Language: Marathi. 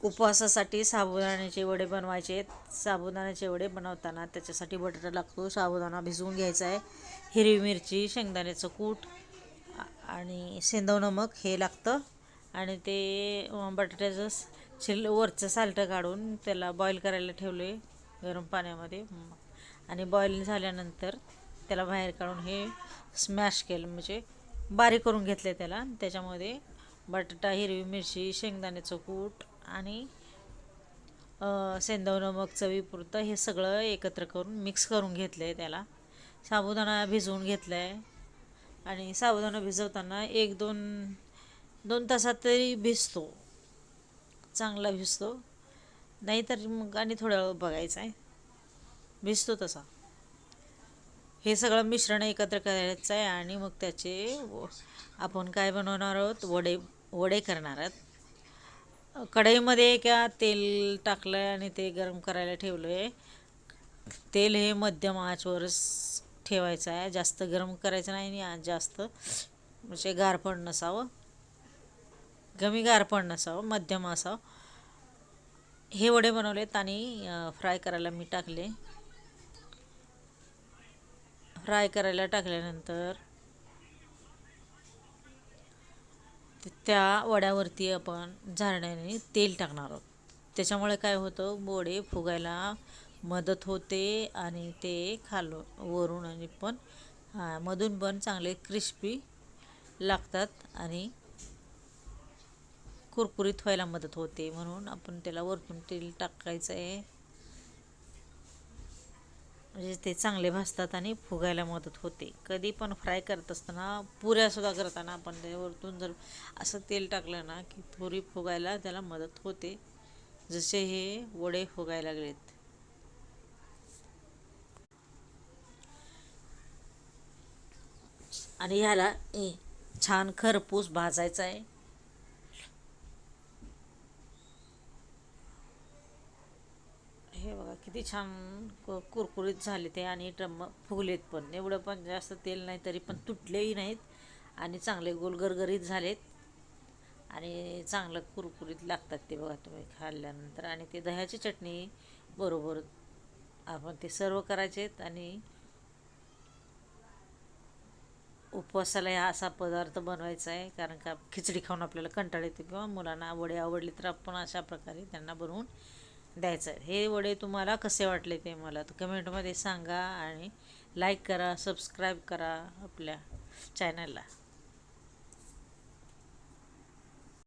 उपवासासाठी साबुदाण्याचे वडे बनवायचे आहेत. साबुदाण्याचे वडे बनवताना त्याच्यासाठी बटाटा लागतो. साबुदाणा भिजवून घ्यायचा आहे. हिरवी मिरची, शेंगदाण्याचं कूट आणि सेंधव नमक हे लागतं. आणि ते बटाट्याचं वरचं सालटं काढून त्याला बॉईल करायला ठेवले गरम पाण्यामध्ये. आणि बॉईल झाल्यानंतर त्याला बाहेर काढून हे स्मॅश केलं, म्हणजे बारीक करून घेतले त्याला. त्याच्यामध्ये बटाटा, हिरवी मिरची, शेंगदाण्याचं कूट आणि सेंधव नमक चवीपुरतं हे सगळं एकत्र करून मिक्स करून घेतलं आहे. त्याला साबुदाणा भिजवून घेतला आहे. आणि साबुदाणा भिजवताना 1-2 तासात तरी भिजतो, चांगला भिजतो. नाहीतर मग आणि थोड्या वेळ बघायचा आहे, भिजतो तसा. हे सगळं मिश्रण एकत्र करायचं आहे. आणि मग त्याचे आपण काय बनवणार आहोत, वडे करणार आहोत. कढईमध्ये किंवा तेल टाकलं आहे आणि ते गरम करायला ठेवलं आहे. तेल हे मध्यम आचवरच ठेवायचं आहे, जास्त गरम करायचं नाही आणि जास्त म्हणजे गार पण नसावं, कमी गार पण नसावं, मध्यम असावं. हे वडे बनवलेत आणि फ्राय करायला मी टाकले. फ्राय करायला टाकल्यानंतर त्या वड्यावरती आपण झारण्याने तेल टाकणार आहोत. त्याच्यामुळे काय होतं, वडे फुगायला मदत होते आणि ते वरून आणि पण मधून पण चांगले क्रिस्पी लागतात आणि कुरकुरीत व्हायला मदत होते. म्हणून आपण त्याला वरतून तेल टाकायचं आहे, म्हणजे ते चांगले भाजतात आणि फुगायला मदत होते. कधी पण फ्राय करत असताना, पुऱ्यासुद्धा करताना आपण त्यावरतून जर असं तेल टाकलं ना की पुरी फुगायला त्याला मदत होते, जसे हे वडे फुगायला लागलेत. आणि ह्याला छान खरपूस भाजायचं आहे. हे बघा किती छान कुरकुरीत झाले ते आणि फुगलेत पण. एवढं पण जास्त तेल नाही, तरी पण तुटलेही नाहीत आणि चांगले गोल गरगरीत झालेत आणि चांगलं कुरकुरीत लागतात ते. बघा तुम्ही खाल्ल्यानंतर. आणि ते दह्याची चटणी बरोबर आपण ते सर्व करायचेत. आणि उपवासाला हा असा पदार्थ बनवायचा आहे, कारण का खिचडी खाऊन आपल्याला कंटाळा येतो किंवा मुलांना वडे आवडले तर आपण अशा प्रकारे त्यांना बनवून द्यायचं आहे. हे वडे तुम्हाला कसे वाटले ते मला कमेंटमध्ये सांगा आणि लाईक करा, सबस्क्राईब करा आपल्या चॅनलला.